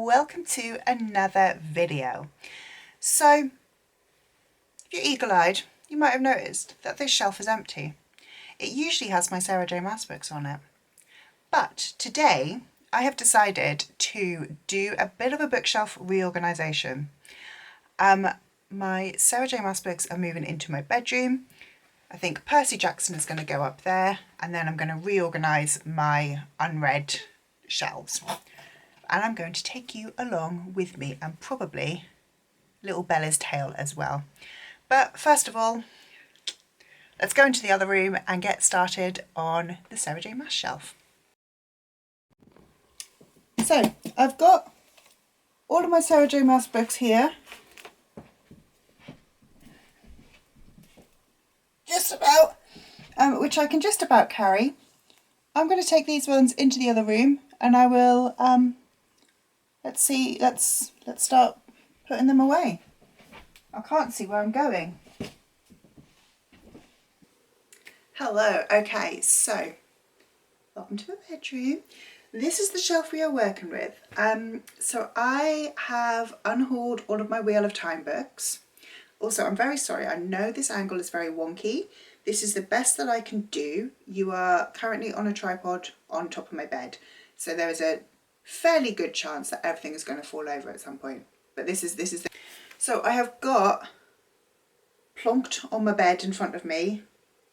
welcome to another video. So, if you're eagle-eyed, you might have noticed that this shelf is empty. It usually has my Sarah J Maas books on it. But today, I have decided to do a bit of a bookshelf reorganization. My Sarah J Maas books are moving into my bedroom. I think Percy Jackson is going to go up there, and then I'm going to reorganize my unread shelves. And I'm going to take you along with me, and probably little Bella's tale as well. But first of all, let's go into the other room and get started on the Sarah J Maas shelf. So I've got all of my Sarah J Maas books here. Just about, which I can just about carry. I'm going to take these ones into the other room, and I will, let's start putting them away. I can't see where I'm going. Hello, okay, so welcome to the bedroom. This is the shelf we are working with. So I have unhauled all of my Wheel of Time books. Also, I'm very sorry, I know this angle is very wonky. This is the best that I can do. You are currently on a tripod on top of my bed, so there is a fairly good chance that everything is going to fall over at some point. But this is the... So I have got plonked on my bed in front of me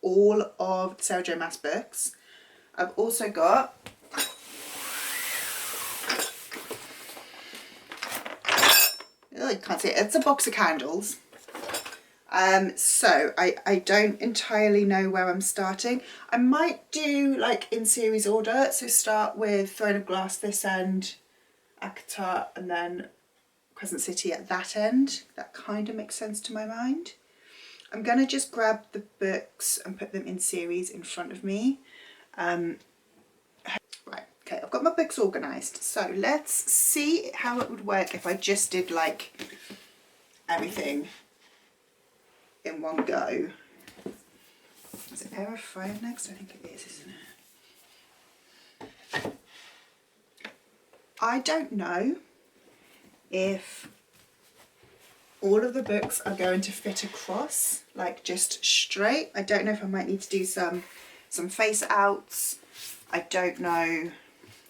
all of Sarah J Maas books. I've also got oh, you can't see it. It's a box of candles. So I don't entirely know where I'm starting. I might do like in series order. So start with Throne of Glass this end, ACOTAR, and then Crescent City at that end. That kind of makes sense to my mind. I'm going to just grab the books and put them in series in front of me. Right, okay, I've got my books organised. So let's see how it would work if I just did like everything in one go. Is it Pair of 5 next? I think it is, isn't it? I don't know if all of the books are going to fit across, like just straight. I don't know if I might need to do some face outs. I don't know.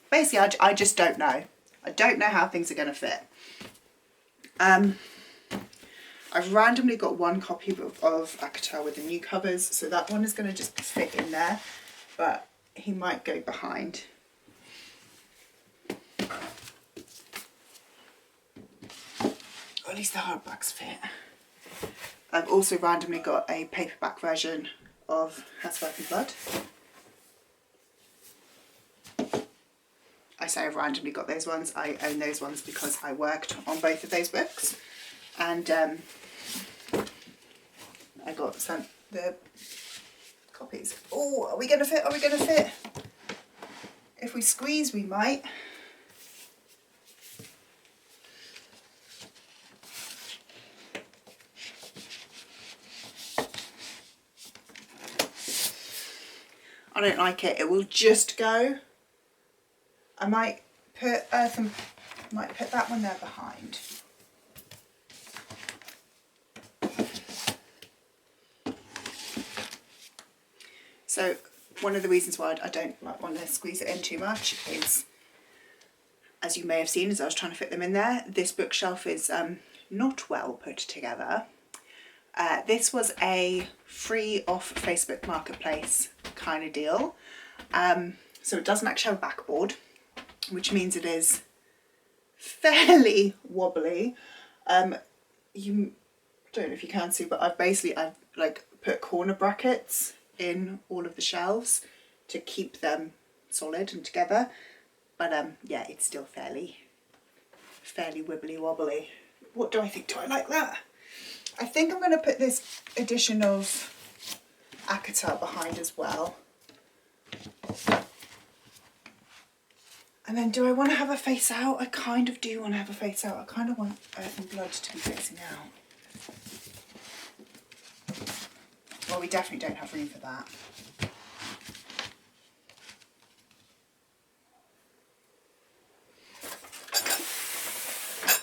Basically, I just don't know. I don't know how things are going to fit. I've randomly got one copy of ACOTAR with the new covers, so that one is going to just fit in there, but he might go behind. Or at least the hardbacks fit. I've also randomly got a paperback version of House of Blood. I say I've randomly got those ones. I own those ones because I worked on both of those books. And I got sent the copies. Oh, are we going to fit? Are we going to fit? If we squeeze, we might. I don't like it. It will just go. I might put might put that one there behind. So one of the reasons why I don't want to squeeze it in too much is, as you may have seen as I was trying to fit them in there, this bookshelf is not well put together. This was a free off Facebook Marketplace kind of deal. So it doesn't actually have a backboard, which means it is fairly wobbly. You don't know if you can see, but I've like put corner brackets in all of the shelves to keep them solid and together, but yeah, it's still fairly wibbly wobbly. What do I think? Do I like that? I think I'm going to put this edition of ACOTAR behind as well. And then do I want to have a face out? I kind of do want to have a face out. I kind of want Earth and Blood to be facing out. Well, we definitely don't have room for that.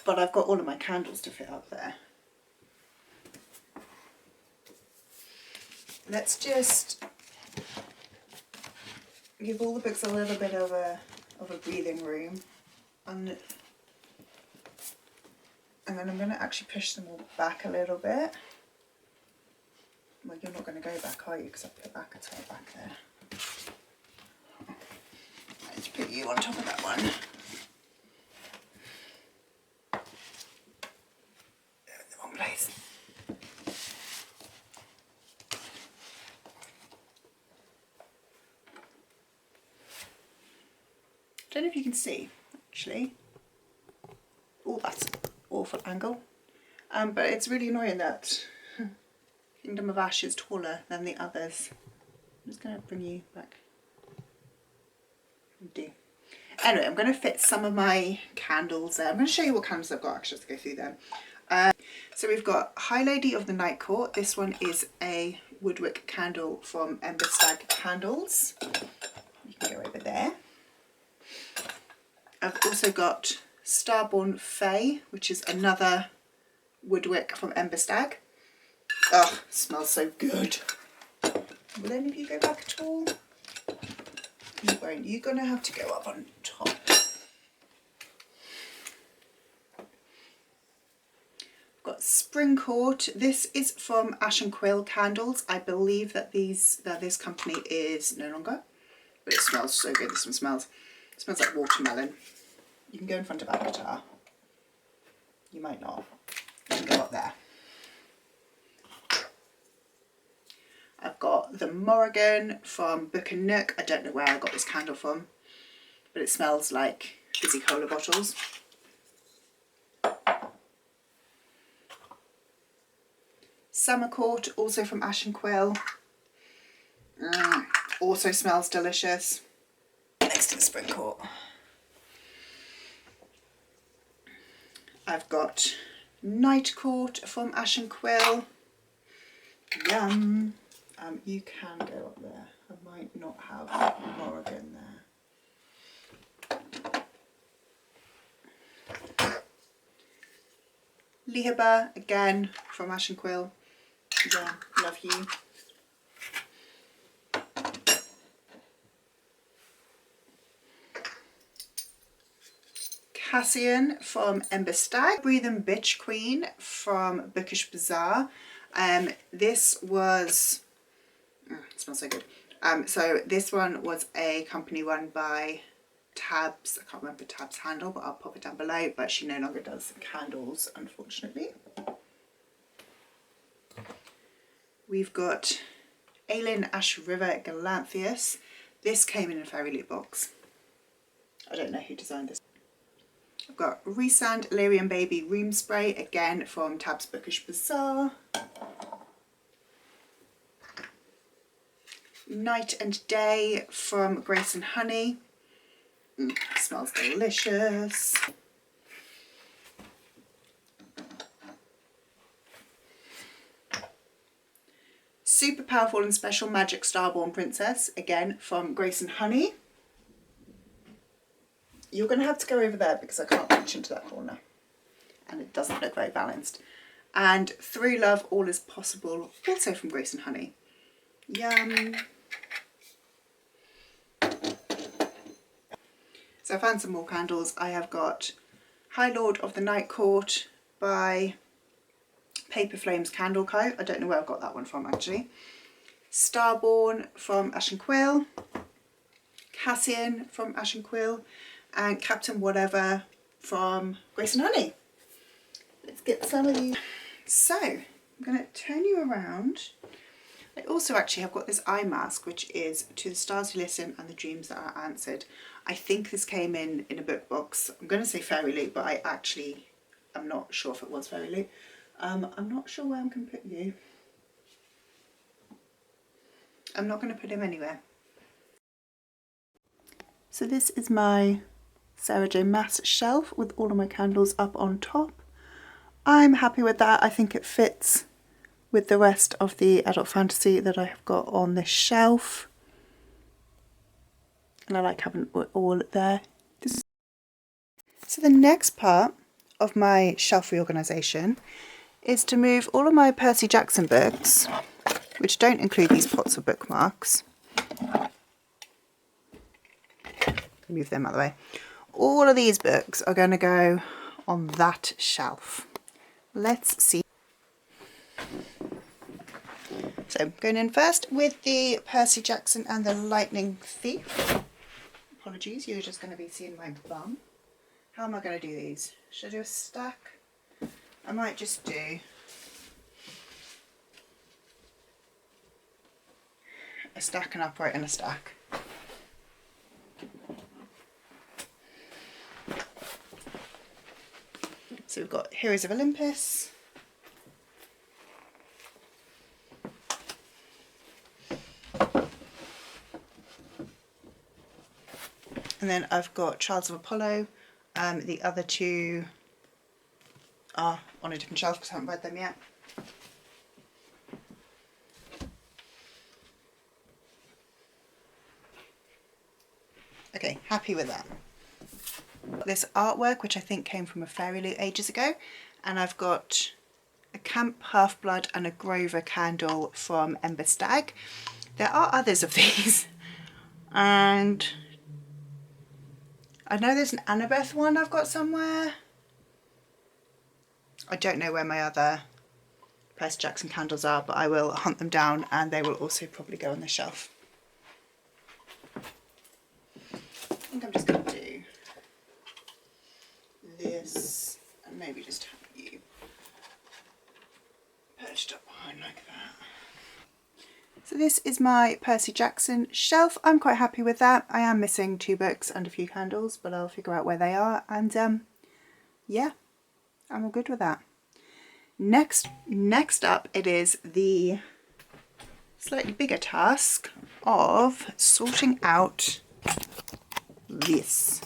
but I've got all of my candles to fit up there. Let's just give all the books a little bit of a breathing room, and then I'm going to actually push them all back a little bit. Well, you're not going to go back, are you? Because I put back a tie back there. Let's put you on top of that one. They're in the wrong place. I don't know if you can see, actually. Oh, that's an awful angle. But it's really annoying that Kingdom of Ash is taller than the others. I'm just going to bring you back. Do. Anyway, I'm going to fit some of my candles there. I'm going to show you what candles I've got actually to go through them. So we've got High Lady of the Night Court. This one is a woodwick candle from Ember Stag Candles. You can go over there. I've also got Starborn Fae, which is another woodwick from Ember Stag. Oh, smells so good. Will any of you go back at all? You won't. You're going to have to go up on top. I've got Spring Court. This is from Ash and Quill Candles. I believe that this company is no longer, but it smells so good. This one smells like watermelon. You can go in front of Avatar. You might not. You can go up there. I've got the Morrigan from Book and Nook. I don't know where I got this candle from, but it smells like fizzy cola bottles. Summer Court, also from Ash and Quill. Also smells delicious. Next to the Spring Court. I've got Night Court from Ash and Quill. Yum. You can go up there. I might not have Morrigan there. Lieba, again, from Ash and Quill. Yeah, love you. Cassian from Ember Stag. Breathe and Bitch Queen from Bookish Bazaar. This was... it smells so good. So this one was a company run by Tabs. I can't remember Tabs' handle, but I'll pop it down below. But she no longer does candles, unfortunately. We've got Aelin Ash River Galanthius. This came in a Fairy Loot box. I don't know who designed this. I've got Resand Illyrian Baby Room Spray, again from Tabs Bookish Bazaar. Night and Day from Grace and Honey. Smells delicious. Super Powerful and Special Magic Starborn Princess, again from Grace and Honey. You're going to have to go over there because I can't reach into that corner. And it doesn't look very balanced. And Through Love, All Is Possible, also from Grace and Honey. Yum. So I found some more candles. I have got High Lord of the Night Court by Paper Flames Candle Co. I don't know where I've got that one from actually. Starborn from Ash and Quill. Cassian from Ash and Quill. And Captain Whatever from Grace and Honey. Let's get some of these. So I'm going to turn you around. I also actually have got this eye mask, which is To the Stars Who Listen and the Dreams That Are Answered. I think this came in a book box. I'm going to say Fairy Loot, but I'm not sure if it was Fairy Loot. I'm not sure where I'm going to put you. I'm not going to put him anywhere. So this is my Sarah J Maas shelf with all of my candles up on top. I'm happy with that. I think it fits with the rest of the adult fantasy that I have got on this shelf. And I like having it all there. So the next part of my shelf reorganisation is to move all of my Percy Jackson books, which don't include these pots of bookmarks. Move them out of the way. All of these books are going to go on that shelf. Let's see. So going in first with the Percy Jackson and the Lightning Thief. Apologies, you're just going to be seeing my bum. How am I going to do these? Should I do a stack? I might just do a stack, and upright, and a stack. So we've got Heroes of Olympus. And then I've got Trials of Apollo. The other two are on a different shelf because I haven't read them yet. Okay, happy with that. This artwork, which I think came from a Fairy Loot ages ago, and I've got a Camp Half-Blood and a Grover candle from Ember Stag. There are others of these, and I know there's an Annabeth one I've got somewhere. I don't know where my other Percy Jackson candles are, but I will hunt them down and they will also probably go on the shelf. I think I'm just going to do this and maybe just have you perched up behind like that. So this is my Percy Jackson shelf. I'm quite happy with that. I am missing 2 books and a few candles, but I'll figure out where they are, and yeah, I'm all good with that. Next up, it is the slightly bigger task of sorting out this.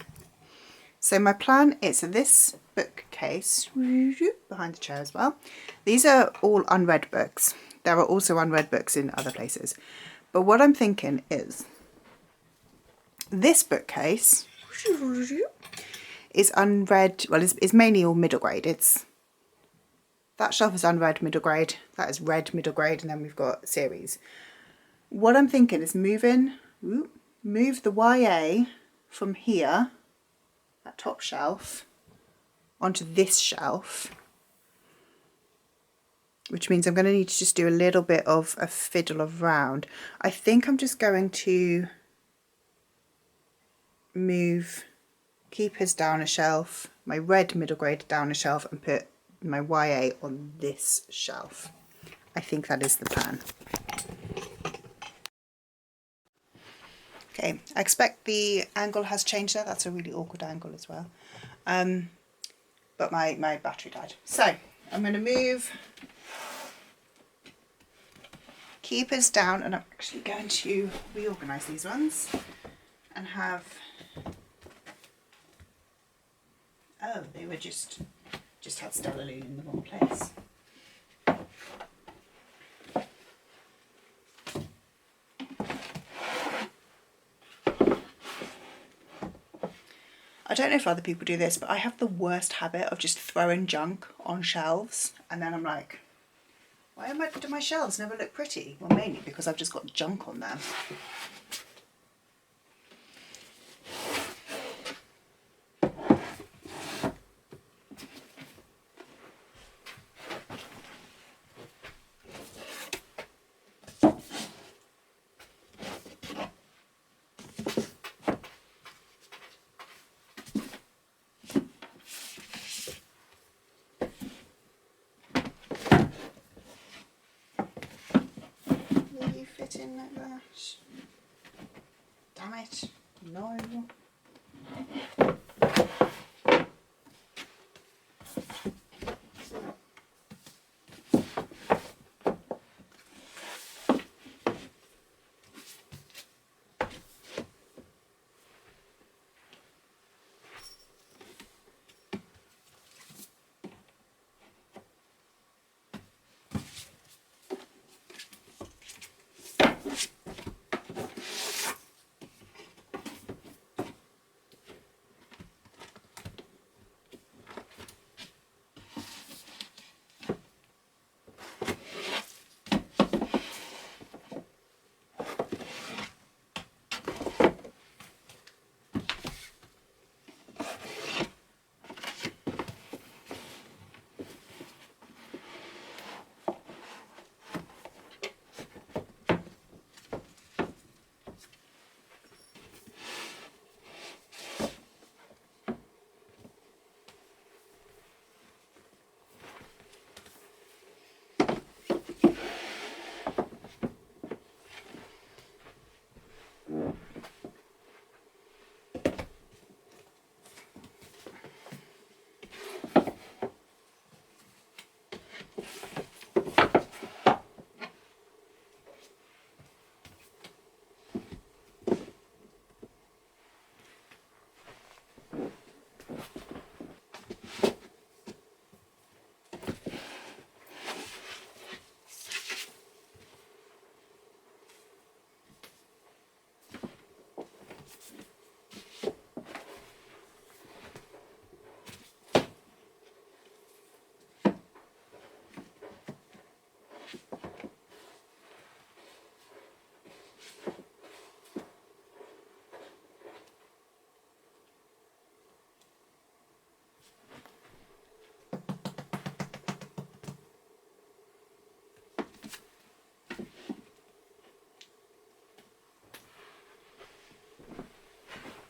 So my plan is this bookcase behind the chair as well. These are all unread books. There are also unread books in other places. But what I'm thinking is this bookcase is unread, well, it's mainly all middle grade. That shelf is unread middle grade, that is read middle grade, and then we've got series. What I'm thinking is move the YA from here, that top shelf, onto this shelf, which means I'm going to need to just do a little bit of a fiddle around. I think I'm just going to move Keepers down a shelf, my red middle grade down a shelf, and put my YA on this shelf. I think that is the plan. Okay, I expect the angle has changed there. That's a really awkward angle as well. But my battery died. So I'm going to move Keepers down, and I'm actually going to reorganise these ones and have, oh, they were just had Stella Loon in the wrong place. I don't know if other people do this, but I have the worst habit of just throwing junk on shelves, and then I'm like, why do my shelves never look pretty? Well, mainly because I've just got junk on them. In like that. Damn it. No.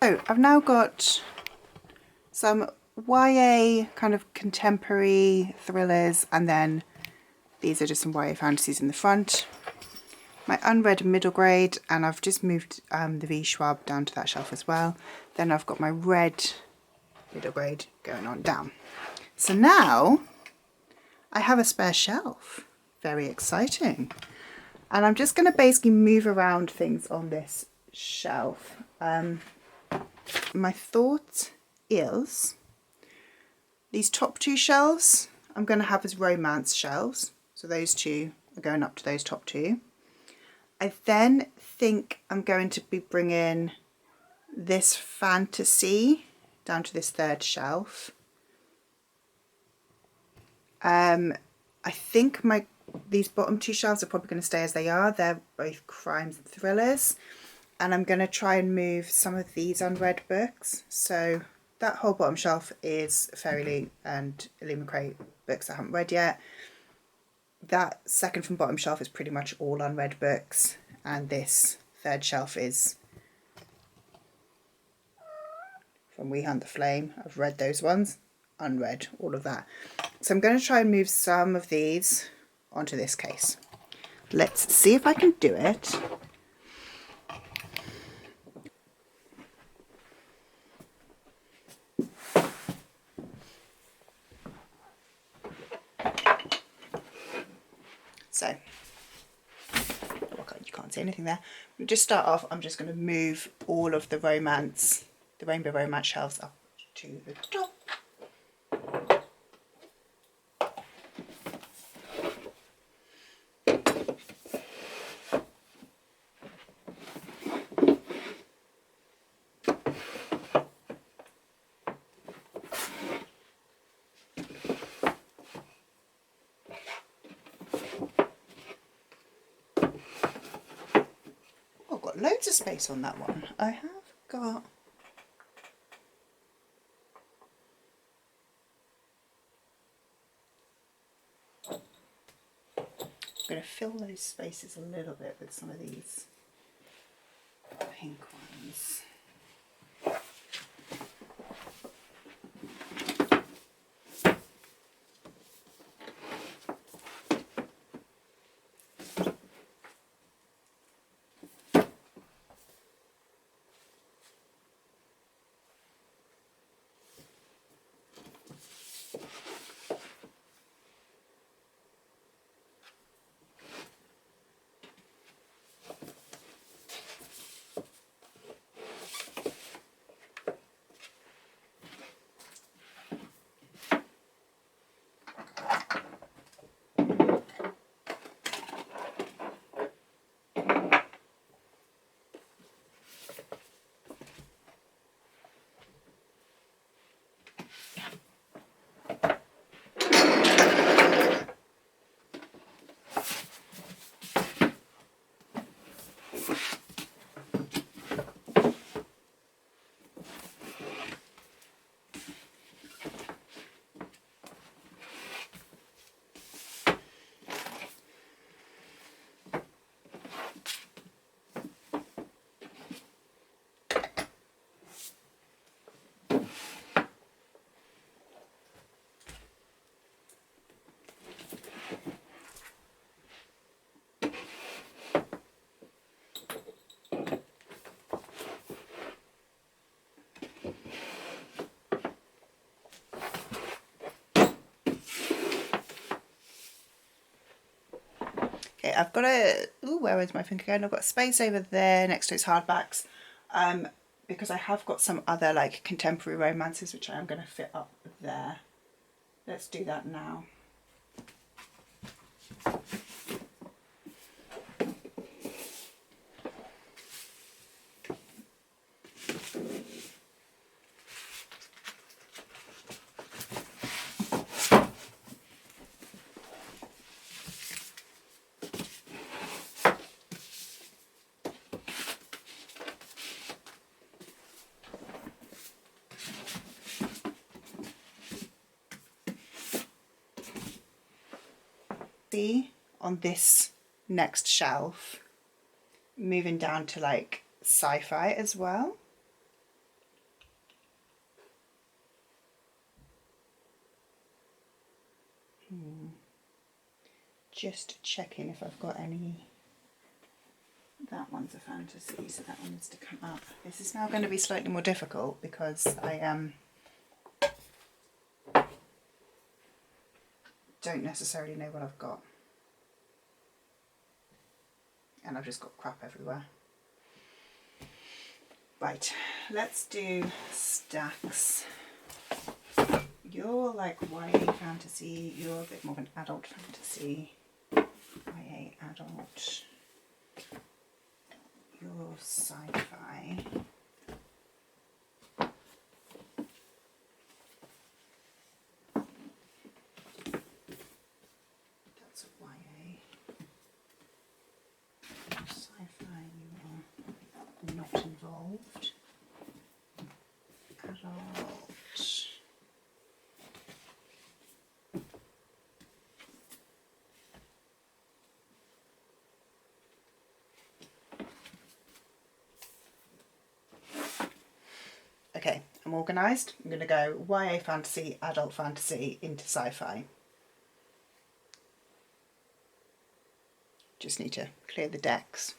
So I've now got some YA kind of contemporary thrillers, and then these are just some YA fantasies in the front. My unread middle grade, and I've just moved the V Schwab down to that shelf as well. Then I've got my red middle grade going on down. So now I have a spare shelf. Very exciting. And I'm just going to basically move around things on this shelf. My thought is these top two shelves I'm going to have as romance shelves. So those two are going up to those top two. I then think I'm going to be bringing this fantasy down to this third shelf. I think these bottom two shelves are probably going to stay as they are. They're both crimes and thrillers. And I'm going to try and move some of these unread books. So that whole bottom shelf is Fairy and Lee McRae books I haven't read yet. That second from bottom shelf is pretty much all unread books, and this third shelf is from We Hunt the Flame. I've read those ones, unread, all of that. So I'm going to try and move some of these onto this case. Let's see if I can do it. So, you can't see anything there. We'll just start off. I'm just going to move all of the rainbow romance shelves up to the top. Loads of space on that one. I have got I'm going to fill those spaces a little bit with some of these pink ones. Okay, I've got where is my finger going? I've got space over there next to its hardbacks, because I have got some other like contemporary romances which I am going to fit up there. Let's do that now. See on this next shelf, moving down to like sci-fi as well. Just checking if I've got any. That one's a fantasy, so that one needs to come up. This is now going to be slightly more difficult because I don't necessarily know what I've got. And I've just got crap everywhere. Right, let's do stacks. You're like YA fantasy, you're a bit more of an adult fantasy. YA adult. You're sci-fi. That's a YA. Sci-fi, you are not involved. Adult. Okay, I'm organised. I'm going to go YA fantasy, adult fantasy into sci-fi. Just need to clear the decks.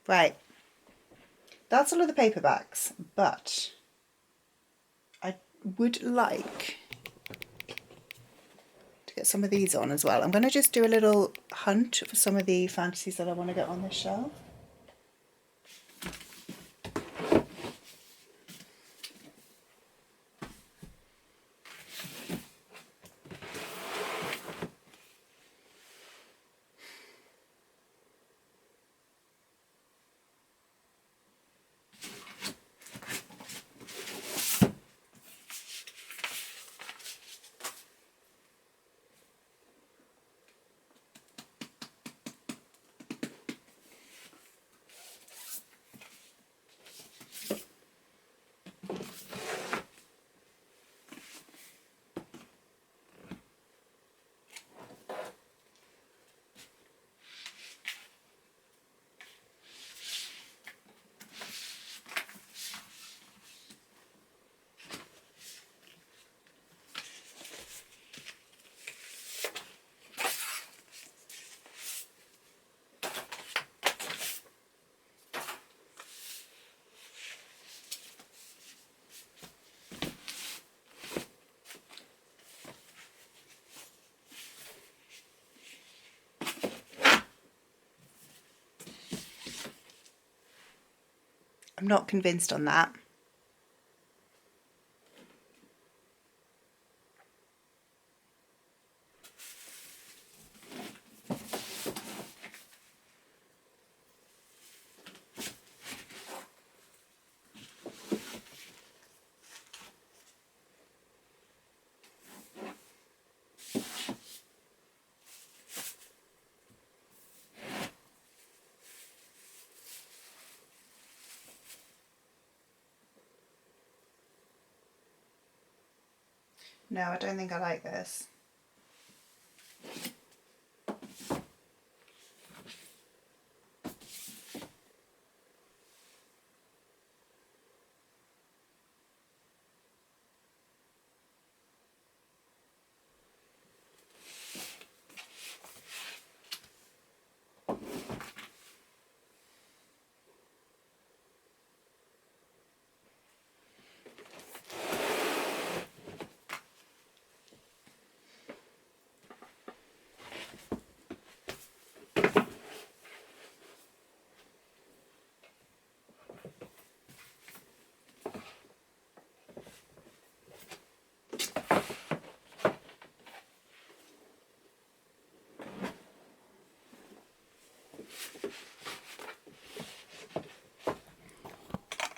Right, that's all of the paperbacks, but I would like to get some of these on as well. I'm going to just do a little hunt for some of the fantasies that I want to get on this shelf. I'm not convinced on that. No, I don't think I like this.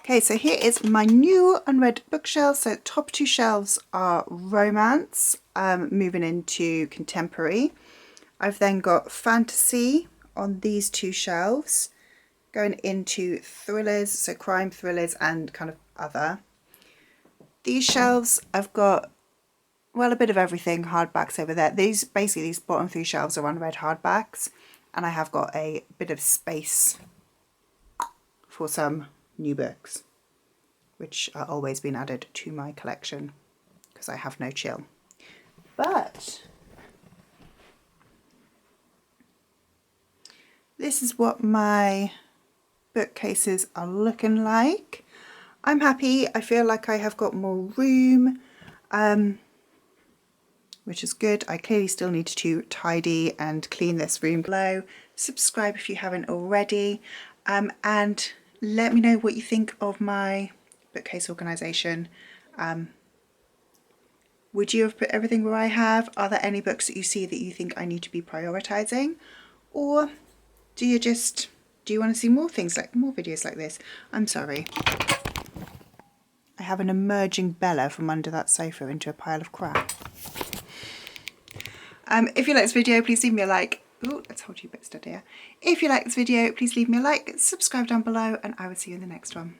Okay, so here is my new unread bookshelf. So top two shelves are romance, moving into contemporary. I've then got fantasy on these two shelves, going into thrillers, so crime thrillers and kind of other. These shelves I've got, well, a bit of everything, hardbacks over there. These bottom three shelves are unread hardbacks, and I have got a bit of space for some new books, which are always being added to my collection because I have no chill. But this is what my bookcases are looking like. I'm happy. I feel like I have got more room, which is good. I clearly still need to tidy and clean this room below. Subscribe if you haven't already, and let me know what you think of my bookcase organisation. Would you have put everything where I have? Are there any books that you see that you think I need to be prioritising? Or do you want to see more videos like this? I'm sorry. I have an emerging Bella from under that sofa into a pile of crap. If you like this video, please leave me a like. Ooh, let's hold you a bit steadier. If you like this video, please leave me a like, subscribe down below, and I will see you in the next one.